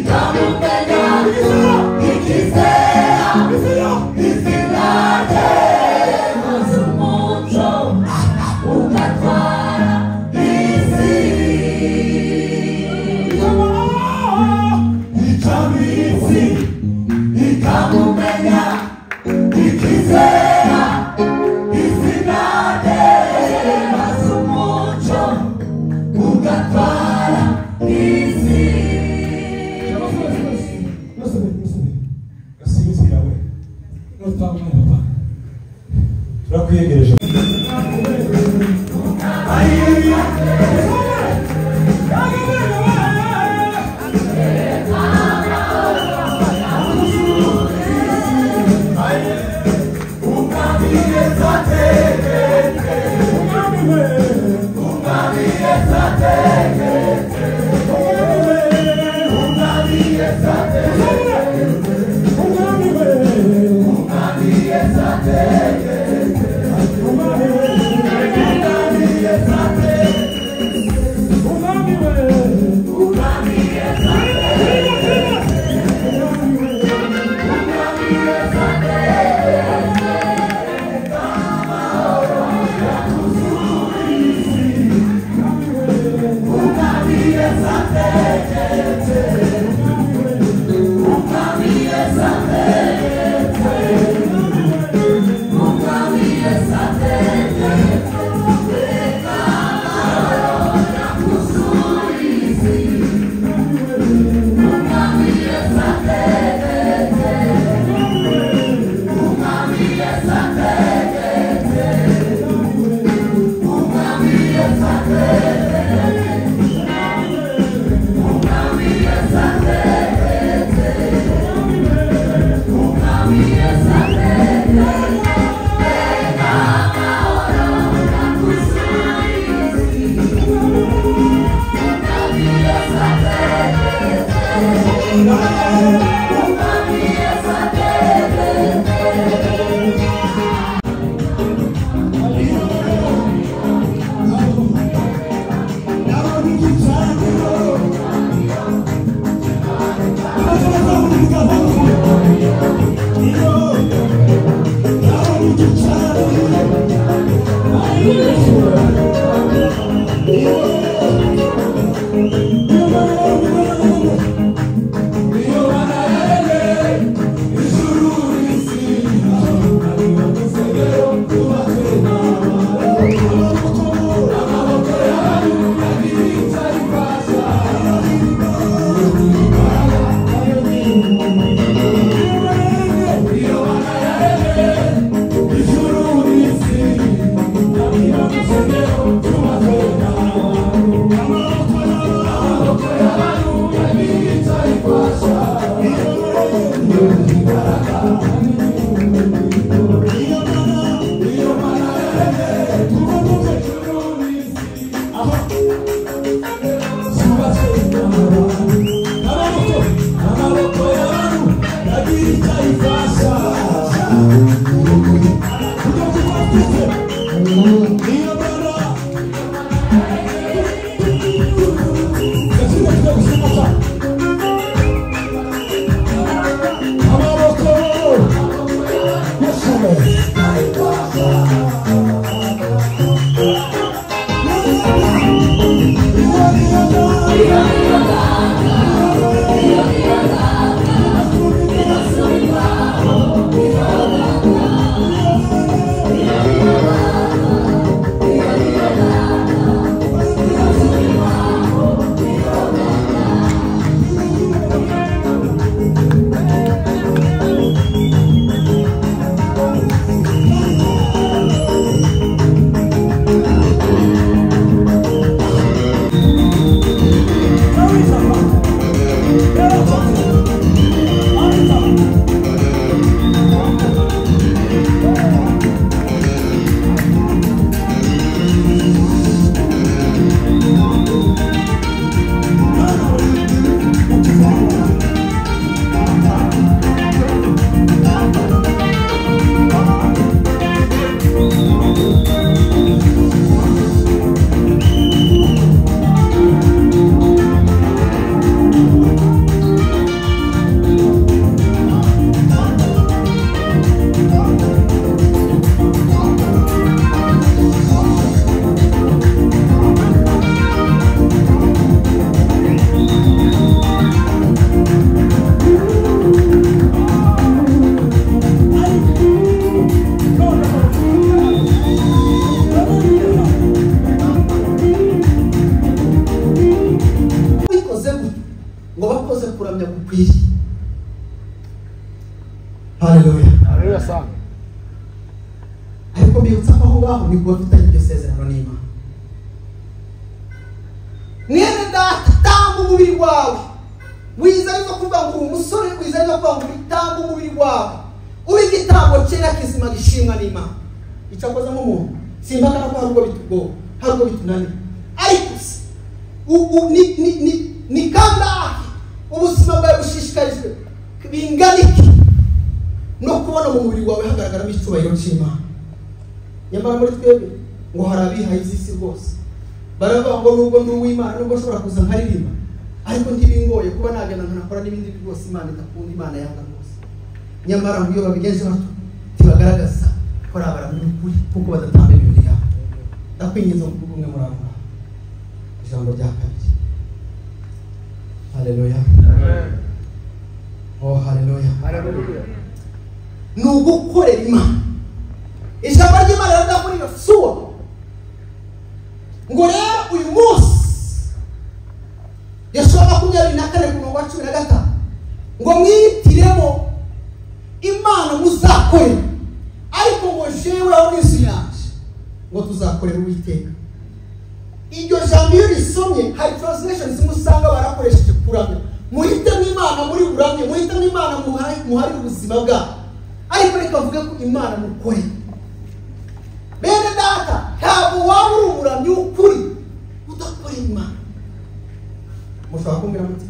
Come turakwegereje. ariko mbibutsa ko aho ngaho ni kuba dufitanye iryo sezerano n'Imana. Mwene data, tamba umubiri wawe, wizanye no kuvuga ngo umusore, wizanye no kuvuga ngo tamba umubiri wawe ube igitambo cyera kizima gishimwa n'Imana. Icyakoze nk'umuntu simbakana ko hari ubwo bitugora, hari ubwo bitunanira, ariko ni kangahe ubuzima bwawe bushishikarijwe bingana iki no kubona mu mubiri wawe hagaragaramo icyubahiro cy'Imana. Nyamara muri twebwe ngo hari abihaye izisi rwose, baravuga ngo nubwo ndi uw'Imana, nubwo nshobora kuza nkaririmba, ariko ntibingoye kuba nagenda nkanakora n'ibindi byose Imana idakunda, Imana yanga rwose. Nyamara ngo iyo babigenje batyo tibagaragaza ko ari abantu b'ukuri kuko badatamba imibiri yabo. Ndakwinginze ngo kuvuga umwe muri abo ijambo rya kabiri. Haleluya, amen. Oh haleluya, haleluya. Nugukorera Imana. Ijambo ry'Imana riravuga muri Yosuwa ngo rero uyu munsi Yosuwa 24:15 ngo mwihitiremo Imana muzakorera, ariko ngo jewe aho n'inzu yanjye ngo tuzakorera Uwiteka. Iryo jambo iyo risomye hari translation zimwe usanga barakoresheje kuramya. Muhitemo Imana muri buramye, muhitemo Imana muhari ubuzima bwawe, ariko reka mvuge ko Imana mukorera. Bene data, ntabwo waba uri umuramyi w'ukuri udakorera Imana. Mushobora kumbwira muti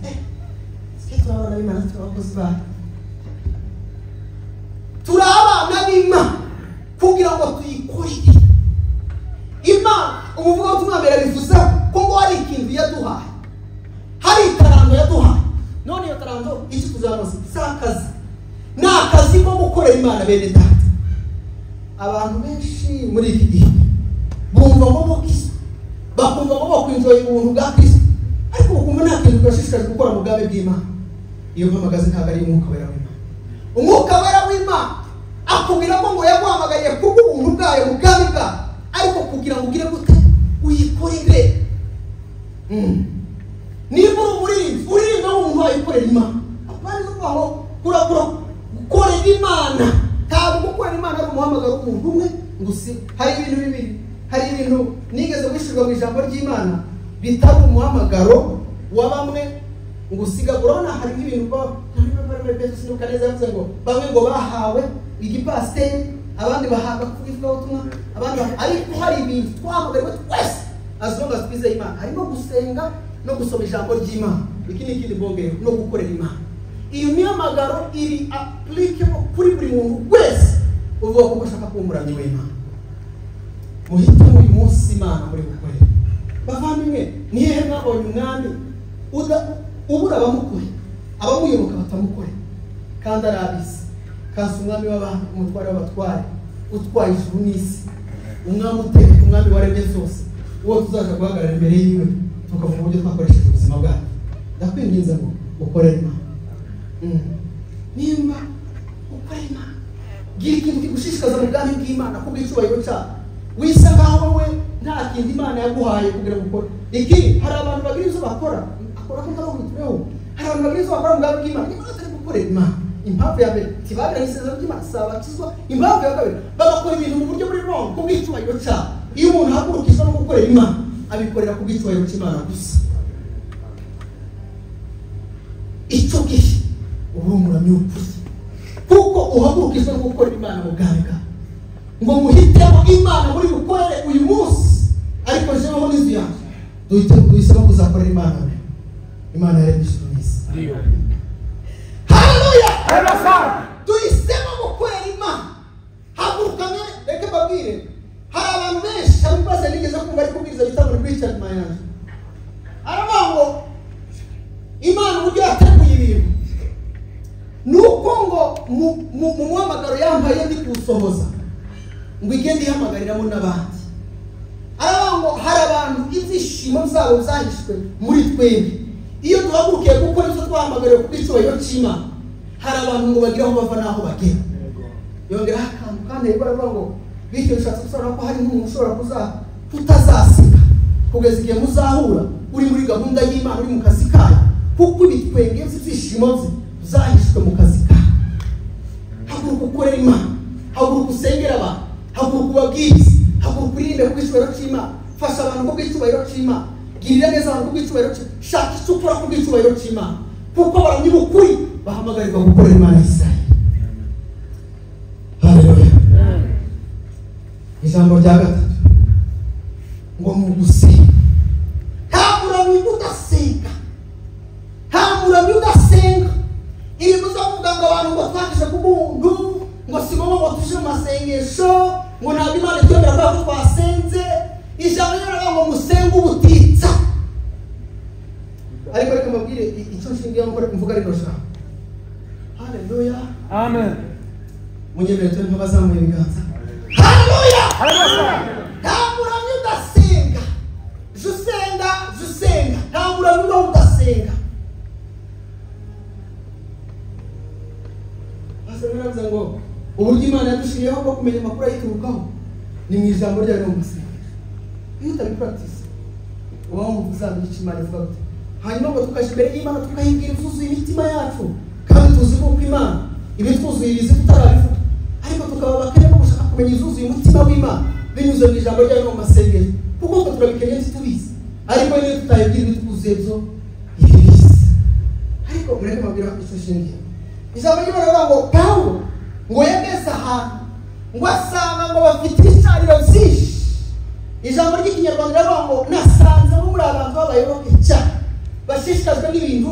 sike turabana n'Imana, turabakozi bayo, turabana n'Imana kugira ngo tuyikorere Imana. Umuvuga wo tumwambere bivuze ko ngo hari ikintu yaduhaye, hari itaranto yaduhaye. None iyo taranto iki tuzanoza sakazi, nakazi ko gukorera Imana. Bene data, abantu benshi muri iki gihe bumva ngo bokisa, bakumva ngo bakwinjoye ubuntu bwa Kristo, ariko bakumva nta kintu bashishikaje gukora mu bwawe bw'Imana. Iyo mpamagaze ntabwo ari umwuka wera w'Imana. Umwuka wera w'Imana akubwira ko ngo yaguhamagariye kubwo ubuntu bwayo mu bwawe bwawe, ariko kugira ngo ugire gute uyikorere. Niba uririmba umuntu wayikorera Imana, apana no kuvuga ngo kurakura gukorera Imana. Ntabwo gukorera Imana ari umuhamagaro w'umuntu umwe gusa. Hari ibintu bibiri, hari ibintu nigeze gushirwa mu ijambo ry'Imana bitari umuhamagaro wa bamwe ngo usiga. Urabona hari ibintu ngo bamwe ngo bahawe igipasiteri, abandi bahabwa kuvuga ubutumwa, abandi ariko hari ibintu twahamagariwe twese as long as twizeye Imana, harimo gusenga no gusoma ijambo ry'Imana. Iki ni ikindi bongeye no gukorera Imana. Iyo mihamagaro iri applicable kuri buri muntu wese uvuga ko bashaka kuba umuramyi w'Imana. Muhitemo uyu munsi Imana muri gukorera. Bavandimwe, nihe mwabonye umwami ubura abamukore, abamuyoboka batamukore, kandi arabise kasi umwami w'abantu, umutware w'abatware, utwaye ijuru n'isi, umwami uteye, umwami waremye zose, uwo tuzaja guhagarara imbere yiwe tukavuga uburyo twakoresheje ubuzima bwacu. Ndakwinginze ngo ukorere Imana. Nimba ukorera Imana, gira ikintu kigushishikaza mu bwami bw'Imana kubw'icyubahiro cyawe. Wisa nkaho wowe nta kindi Imana yaguhaye kugira ngo ukore. Iki hari abantu bagira izo bakora, akora ko ntabwo bitweho. Hari abantu bagira izo bakora mu bwami bw'Imana, niba atari gukorera Imana. Impamvu ya mbere tibagira isezerano ry'Imana sabatizwa. Impamvu ya kabiri bagakora ibintu mu buryo buri wrong kubw'icyubahiro cyawe. Iyo umuntu ahagurukishwa no gukorera Imana, abikorera kubw'icyubahiro cy'Imana gusa. Icyo gihe ubu umuramyi w'ukuri, kuko uhagurukishwa no gukorera Imana mu bwami bwawe. Ngo muhitemo Imana muri gukorere uyu munsi, ariko jeweho n'inzu yanjye duhisemo kuzakorera Imana. Imana yaremye ijuru n'isi. Haleluya, duhisemo gukorera Imana. Hagurukane, reka babwire, hari abantu benshi hari bose nigeze kumva ari kubwiriza bitabo muri Richard Mayanja, aravuga ngo Imana uburyo yateguye ibintu nuko ngo mu muhamagaro yambaye ndi kusohoza ngo igende ihamagarira n'abandi. Aravuga ngo hari abantu ibyishimo zabo zahishwe muri twebwe. Iyo duhagurukiye gukora icyo twahamagariwe kubw'icyubahiro cy'Imana, hari abantu ngo bagire aho bava n'aho bagera. Yongera akantu kandi baravuga ngo bityo bishatse gusobanura ko hari umuntu ushobora kutazasiga kugeza igihe muzahura uri muri gahunda y'Imana, uri mu kazi kayo, kuko ibitwenge by'ishimo bye zahishwe mu kazi kayo. Haguruka ukorera Imana, haguruka usengera abantu, haguruka ubabwirize, haguruka urinde ku bw'icyubahiro cy'Imana, fasha abantu ku bw'icyubahiro cy'Imana, girira neza abantu ku bw'icyubahiro cy'Imana, shaka icyo ukora ku bw'icyubahiro cy'Imana, kuko abaramyi b'ukuri bahamagarirwa gukorera Imana y'Isirayeli. Haleluya. Ijambo rya gatatu ngo mu gusenga, nta muramyi udasenga, nta muramyi udasenga. Ibi muzavuga ngo abantu ngo twakije ku buntu, ngo si ngombwa ngo tuje mu masengesho, ngo ntabwo Imana itwemera ko twasenze. Ijambo riravuga ngo musenge ubutitsa. Ariko reka mbabwire icyo nshingiye ngo mvuga rino jambo. Haleluya. Amen. Munyemere turi nk'abazamuye ibiganza. Haleluya. Haleluya. Nta muramyi udasenga. Jusenga. Nta muramyi udasenga. Baravuze ngo uburyo Imana yadushiriyeho bwo kumenya amakuru ayiturukaho ni mu ijambo ryayo no mu masengesho. Iyo utabipractice uba wumva uzamenya icyo Imana ivuga gute. Hanyuma ngo tukaje imbere y'Imana tukayibwira ibyuzuye imitima yacu, kandi tuzi ko Imana ibitwuzuye ibizi tutarabivuga, ariko tukaba bakene ko gushaka kumenya ibyuzuye umutima w'Imana binyuze mu ijambo ryayo no mu masengesho, kuko turabikeneye tubizi, ariko niyo tutayibwira ibitwuzuye byo ibizi. Ariko mureke mabwira icyo shingiye. Ijambo ry'Imana ngo Pawulo ngo yageze ahantu ngo asanga ngo bafite ibicaniro byinshi. Ijambo ry'ikinyarwanda riravuga ngo nasanze bo muri abantu b'abayoboke cyane bashishikajwe n'ibintu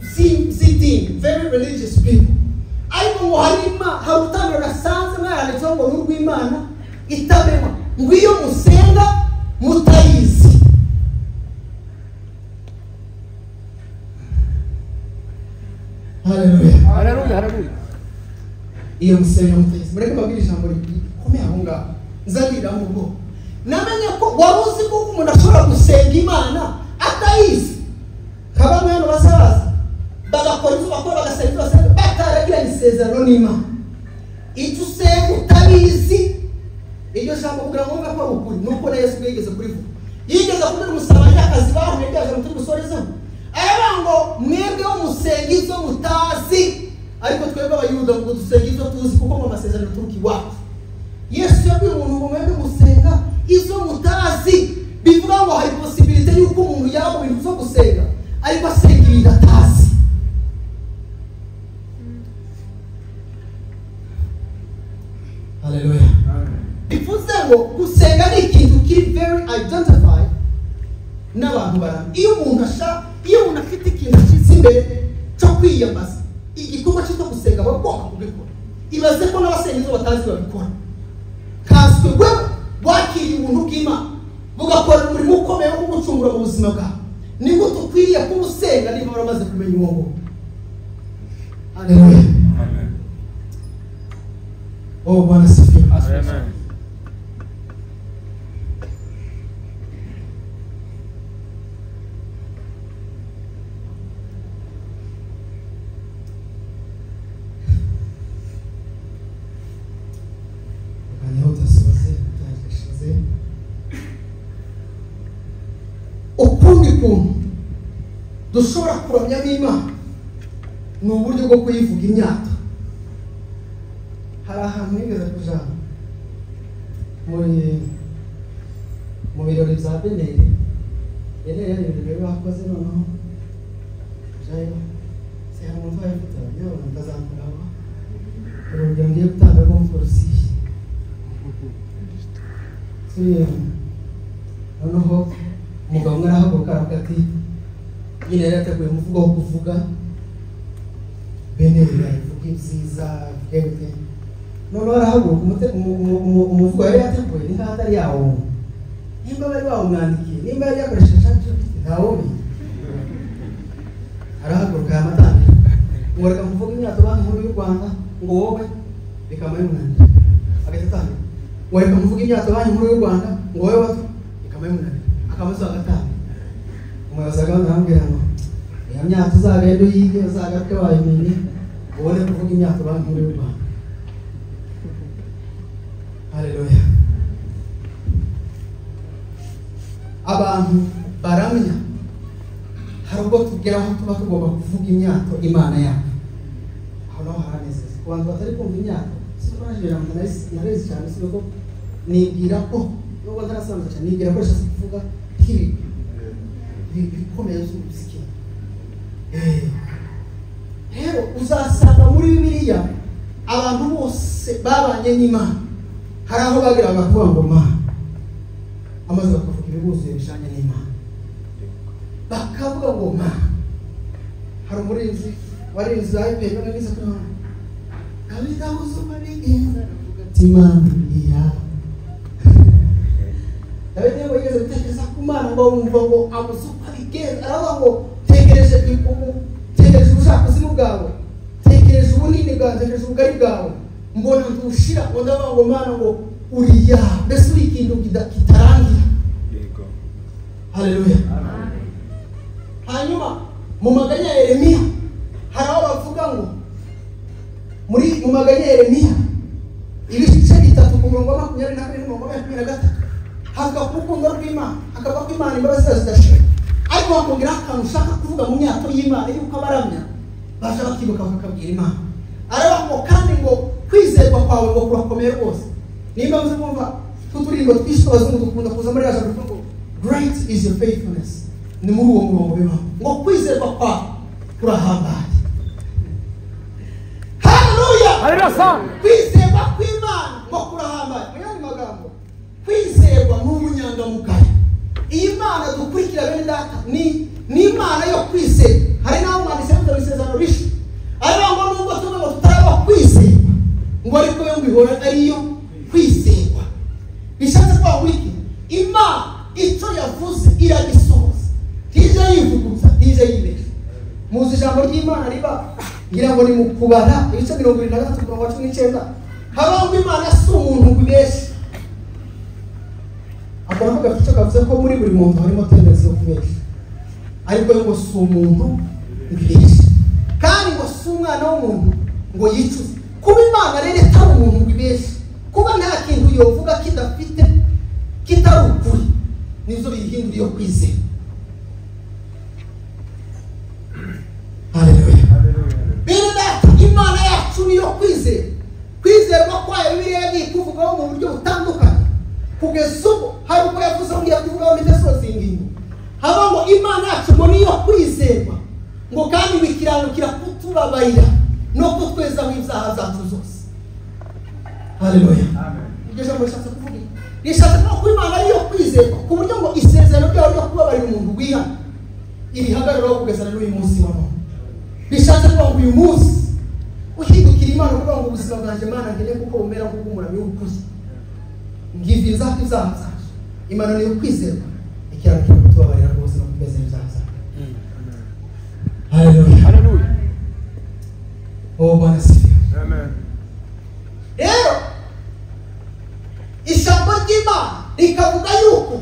by'idini, very religious people. Ariko ngo hari urutambiro gasanze mwaranditseho ngo n'urw'Imana itabema, ngo iyo musenga mutayizi. Haleluya. Iyo musenga mutayizi. Mureke mbabwire ijambo rikomeye aho ngaho nzabwira mu bwo namenye ko wari uzi ko umuntu ashobora gusenga Imana atayizi. Kabamwe hano basaza bagakora ibyo bakora, bagasenga ibyo basenga bataragiranye isezerano n'Imana. Icyo usenga utabizi, iryo jambo kugira ngo wumve ko ari ukuri, nuko na Yesu yigeze kurivuga. Yigeze kubwira umusabanyakazi bahuye byaje mu turi gusorezaho, aravuga ngo mwebwe wo musenga izo mutazi, ariko twebwe abayuda ngo dusenga izo tuzi, kuko mu masezerano turuka iwacu. Yesu yabwiye umuntu ngo mwebwe musenga izo mutazi, bivuga ngo hari possibility y'uko umuntu yaba mu bintu byo gusenga ariko asenga ibintu atazi. Haleluya. Bivuze ngo gusenga ni ikintu kiri very identified n'abantu baramba. Iyo umuntu afite ikintu kiza imbere cyo kwiyambaza, igikorwa cyo gusenga bagomba kubikora. Ibaze ko n'abasenga izo batazi babikora. Kaswe wewe wakiriye ubuntu bw'Imana bugakora umurimo ukomeye wo gucungura mu buzima bwawe. Nibwo tukwiriye kubusenga niba baramaze kumenya uwo ngo. Haleluya. Amen. Oh, Bwana sifiwe. Amen. Ukundi kuntu dushobora kuramya n'Imana ni uburyo bwo kuyivuga imyato. Hari ahantu nigeze kuja mu birori bya Beneri ibirori bakoze, noneho jayo se hari umuntu wayifite yabona ntazamugaba urugero ngiye gutanga konferensi noneho umugabo umwe arahaguruka aravuga ati nyine yari yateguye umuvugo wo kuvuga Beneri yavuga ibyiza everything. Noneho arahaguruka umuvugo yari yateguye ni nkaho atari yawo, nimba bari bawumwandikiye, nimba yari yakoresheje ChatGPT ntawubi. Arahaguruka yamatangira ngo reka mvuge imyato banki nkuru y'u Rwanda ngo wowe bikamaye umunanira. Agatatanga ngo reka mvuge imyato banki nkuru y'u Rwanda ngo wowe wato bikamaye umunanira. Akamuzo agatanga umuyobozi agambira ngo ya myato uzagenda uyige uzagaruke wayimenye ubone kuvuga imyato banki nkuru y'u Rwanda. Haleluya. Abantu baramya hari ubwo tugeraho tuba tugomba kuvuga imyato Imana yacu. Aho naho haranezeza ku bantu batari kumva imyato, si tubajira mu narezi cyane siko nibwira ko nubwo ntarasanzwe cyane nibwira ko shaka kuvuga kibi bikomeye z'ubuziki rero uzasanga muri Bibiliya abantu bose babanye n'Imana hari aho bagira bakavuga ngo Mana amaze bakavuga ibibuzuye bishanye n'Imana bakavuga ngo Mana hari umurinzi warinzi ayipeye neza ko abita uzuma bigenza Imana iya David ngo yigeze gutekereza ku Mana ngo wumva ngo amusuka bigenza aravuga ngo tegereje ushaka ubuzima bwawe tegereje ubunini bwawe tegereje ubugari bwawe mbona ntushira ngo ndavuga ngo Mana ngo uriya mbese uri ikintu kitarangira yego haleluya amen hanyuma mu maganya ya Yeremiya hari aho bavuga ngo mu maganya ya Yeremiya ibice bitatu ku murongo wa 22 n'umurongo wa 23 hakavuga rw'Imana akavuga ko Imana imbabazi zidashira ariko bakongera akantu ushaka kuvuga mu myaka y'Imana yuko abaramya baje bakibuka bakabwira Imana araba ngo kandi ngo kwizerwa kwawe ngo kurakomeye rwose nimba muze kumva tuturimbo twishoboza ngo dukunda kuza muri yaje ngo great is your faithfulness ni muri uwo murongo w'Imana ngo kwizerwa kwawe kurahambaye haleluya haleluya kwizerwa kw'Imana ngo kurahambaye mu magambo kwizerwa mu bunyangamugayo iyi Mana dukurikira bene data ni Imana yo kwizera hari naho mwanditse mu isezerano risho ariko ngo nubwo tuvuga ngo tutaraba kwizerwa ngo ariko yo ngihora ariyo kwizerwa bishatse kwa wiki Imana icyo yavuze iragisohoza tije yivugutsa tije yibesha muzi ijambo ry'Imana riba ngira ngo ni mu kubara ibice 23 ku 19 habaho Imana si umuntu kubesha akavuga icyo kavuze ko muri buri muntu harimo tendency yo kubesha ariko ngo si umuntu kubesha kandi ngo si umwana w'umuntu ngo yicuze kuba Imana rero itari umuntu kubesha kuba nta kintu yovuga kidafite kitari ukuri nizo bihindura iyo kwizera haleluya bene Imana yacu niyo kwizera kwizerwa kwayo Bibiliya yagiye kuvugaho mu buryo butandukanye kugeza ubu hari uko yavuze ngo yakuvugaho n'iteso zingingo haba ngo Imana yacu ngo niyo kwizerwa ngo kandi bikiranukira kutubabarira no kutwezaho ibyaha zacu zose haleluya amen ibyo jambo rishatse kuvuga rishatse ko Imana ariyo kwizerwa ku buryo ngo isezerano ryayo ryo kubabarira umuntu wiha irihagararaho kugeza n'uyu munsi wa none bishatse ko uyu munsi uhindukira Imana kuvuga ngo ubuzima bwanjye Mana ngene kuko bumera nk'uko umurami w'ukuzi ngiviza izaza Imana niyo kwizerwa ikirangira kutubabarira rwose no kubeza izaza haleluya haleluya oh Bwana sifiwe amen rero ijambo ry'Imana rikavuga yuko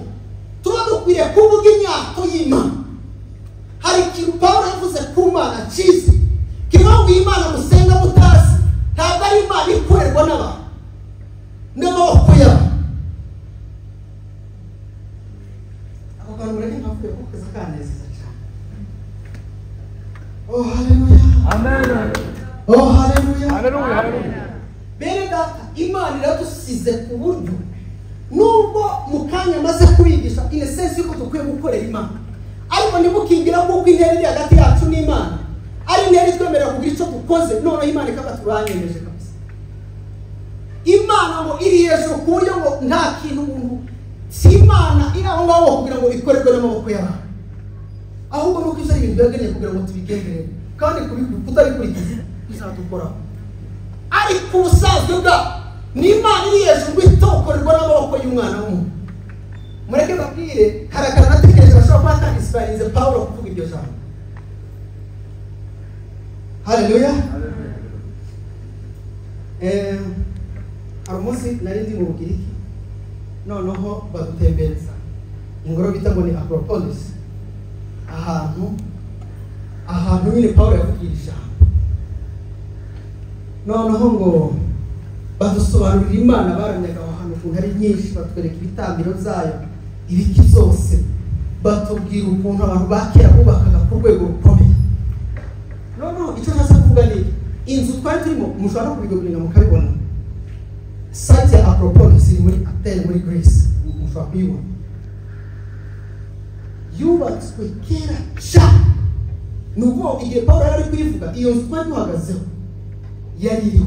tuba dukwiriye kuvuga imyato y'Imana hari ikintu Pawulo yavuze ku Mana cyiza kivuga ngo Imana musenga mutazi ntabwo ari Imana ikorerwa n'abantu n'amaboko y'abantu ako kantu mureke nkavuye ko kaza kanezeza cyane oh haleluya amen oh haleluya haleluya bene data Imana iradusize ku buryo nubwo mu kanya maze kubigisha inesensi yuko dukwiye gukorera Imana ariko ntimukingira kuko intera iri hagati yacu n'Imana ari intera itwemerera kugira icyo dukoze noneho Imana ikaba turanyemeje kabisa Imana ngo iri hejuru ku buryo ngo nta kintu umuntu si Imana iri aho ngaho kugira ngo ikorerwe n'amaboko y'abantu ahubwo nuko ibyo ari ibintu byageneye kugira ngo tubigenderere kandi kutabikurikiza bizadukoraho ariko ubusanzwe bwa ni Imana iri hejuru itokorerwa n'amaboko y'umwana w'umuntu mureke babwire karakara natekereje bashobora kuba atagisiparize Pawulo kuvuga iryo jambo haleluya hari umunsi nari ndi mu Bugiriki noneho badutembereza ingoro bita ngo ni Acropolis ahantu nyine Pawulo yavugiye ijambo noneho ngo badusobanurira Imana baramyaga aho hantu ukuntu ari nyinshi batwereka ibitambiro zayo ibiki zose batubwira ukuntu abantu bakera bubakaga ku rwego rukomeye noneho icyo nasa kuvuga ni inzu twari turimo mushobora no kubigurira mukabibona site ya Acropolis muri Athens muri Greece mushobora kuyibona yubatswe kera cyane. Nuko igihe Paulo yari kuyivuga iyo nzu twari duhagazeho yari iriho.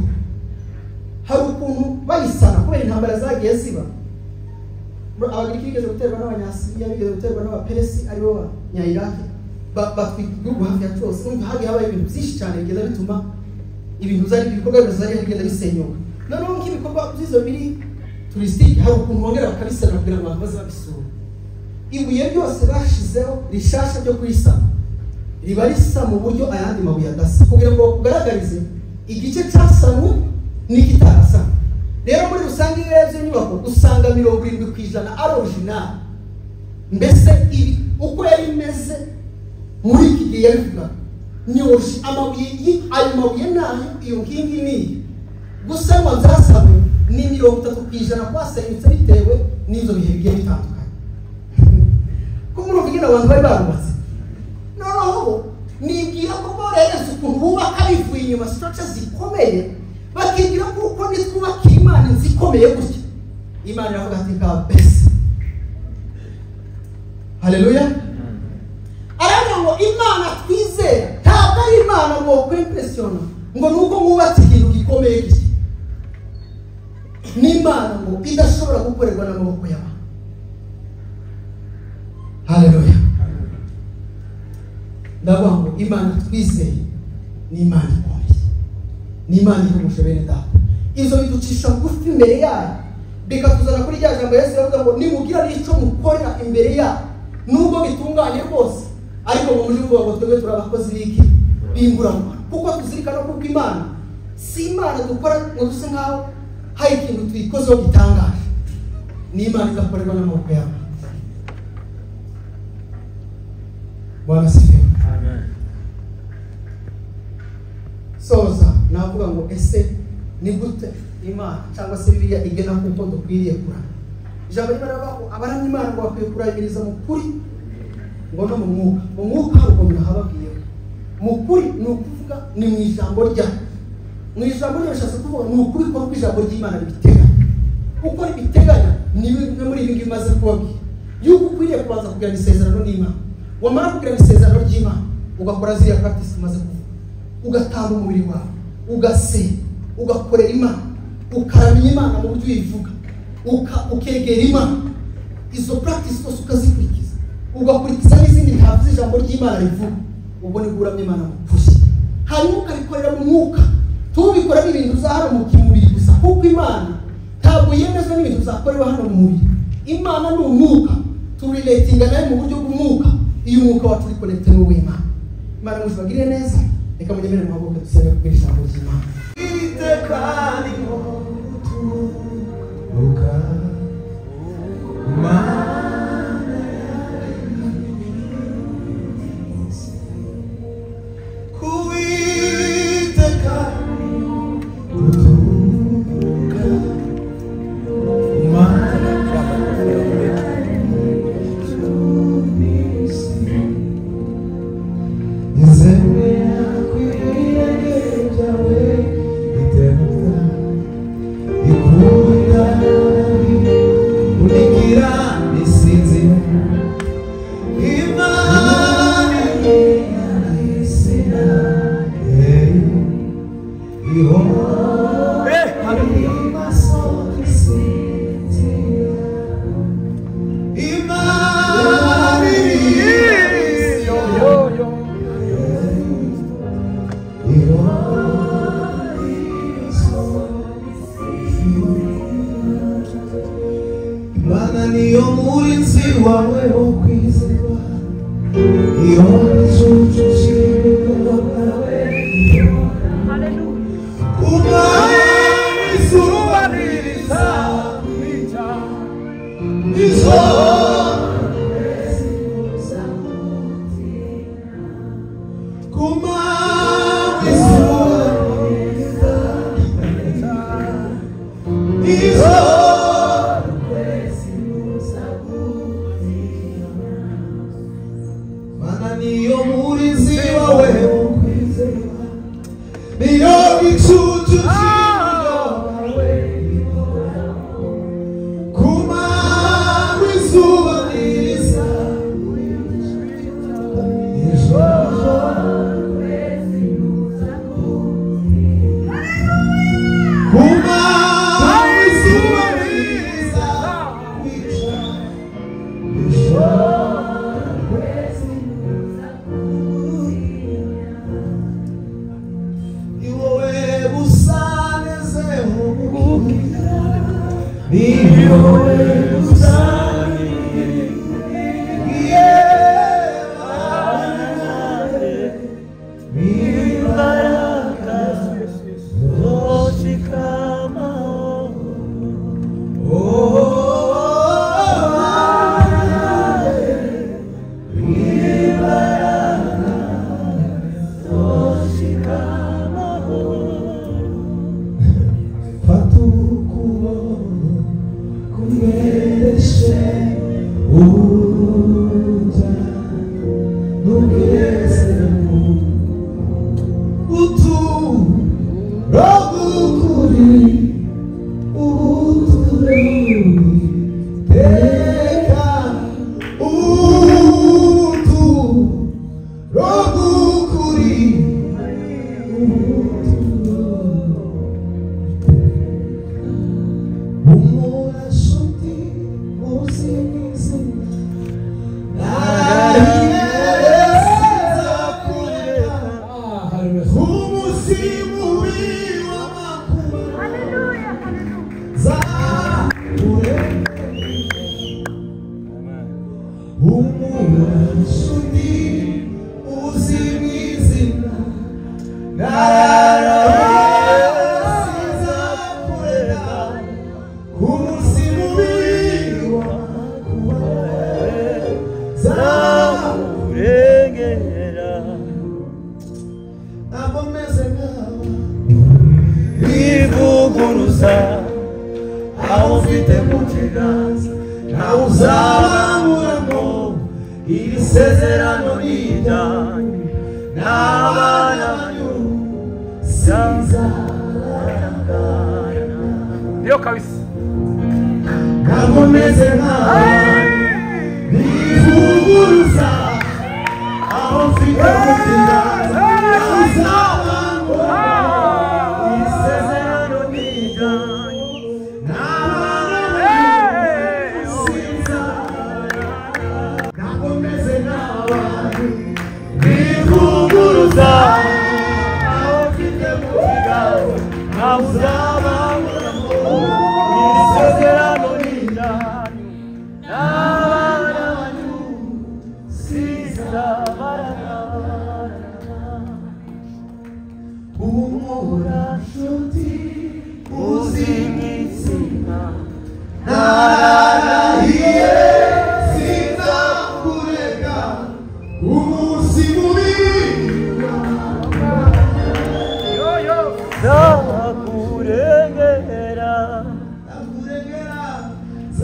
Hari ukuntu bayisana kubera intambara zagiye ziba. Abagiriki bigeze guterwa n'Abanyasiriya, bigeze guterwa n'Abaperesi aribo Abanyayiraki, batwikugu hafi ya cyose. Numva hagi habaye ibintu byinshi cyane bigenda bituma ibintu zari ibikorwa bizari bigenda bisenyuka. Noneho nk'ibikorwa by'izo biri turistique hari ukuntu bongera bakabisana kugira ngo abantu bazabisura. Ibuye byose bashizeho rishasha byo kuyisana riba risa mu buryo ayandi mabuye adasa kugira ngo kugaragarize igice cyasanwe n'ikitarasa. Rero muri rusange y'ezo nyubako usanga 70% ari original. Mbese ibi uko yari imeze muri iki gihe yabivuga nyoshi amabuye ayo mabuye nayo iyo nkingi ni gusa ngo nzasabe ni 30% kwasenyutse bitewe n'izo bihe bigiye bitandukanye. Kumuruvugina abantu bari barubatse noneho nibwira ko borereza ukuntu bubaka bivuye inyuma structures zikomeye bakigira kuko nitwubaka Imana zikomeye gutya. Imana iravuga ati kabese. Haleluya. Arana ngo Imana twizera ntabwo ari Imana ngo kwimpressiona ngo nuko mubatse ikintu gikomeye gitya. Ni Imana ngo idashobora gukorerwa n'amaboko y'abantu. Haleluya. Ndavuga ngo Imana twizeye ni Imana ikomeye, ni Imana ihumuje bene data. Izo biducisha bugufi imbere yayo bikatuzana kuri rya jambo Yesu yavuga ngo nimugira n'icyo mukorera imbere yayo nubwo bitunganye rwose ariko mu mujyi ngo twebwe turabakozi b'iki bimburamo kuko tuzirikana kuko Imana si Imana dukora ngo duse nkaho hari ikintu twikozeho gitangaje. Ni Imana izakorerwa n'amaboko yayo. Bwana sifiwe. Amen. Soza navuga ngo ese ni gute Imana cyangwa se Bibiliya igena kuko dukwiriye kurana. Ijambo ry'Imana abaramya Imana ngo bakwiye kurayiriza mu kuri ngo no mu mwuka rukomeye hababwiye. Mu kuri ni ukuvuga ni mu ijambo rya. Mu ijambo rya bishatse kuvuga ni ukuri ko ijambo ry'Imana ribiteganya. Uko ribiteganya ni muri ibi ngibi maze kubabwira. Yuko ukwiriye kubanza kugira isezerano n'Imana. Wamara kugira isezerano ry'Imana ugakora ziriya practice maze kuvuga. Ugatanga umubiri wawe, ugase, ugakorera Imana, ukaramya Imana mu buryo uyivuga, ukegera Imana. Izo practice zose ukazikurikiza, ugakurikiza n'izindi ntabwo z'ijambo ry'Imana rivuga. Ubwo ni guramya Imana mu kuri. Hanyuma ukabikorera mu mwuka. Tubikora n'ibintu za hano mu kimubiri gusa kuko Imana ntabwo yemezwa n'ibintu zakorewe hano mu mubiri. Imana ni umwuka. Turelatinga nayo mu buryo bw'umwuka. Iyo umwuka wacu uri connected n'uw'Imana. Imana muzibagire neza. Reka mujyemere mu maboko dusenge ku ijambo ry'Imana. Itekani muturuka Imana kuitekani muturuka Imana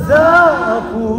Zakurengera.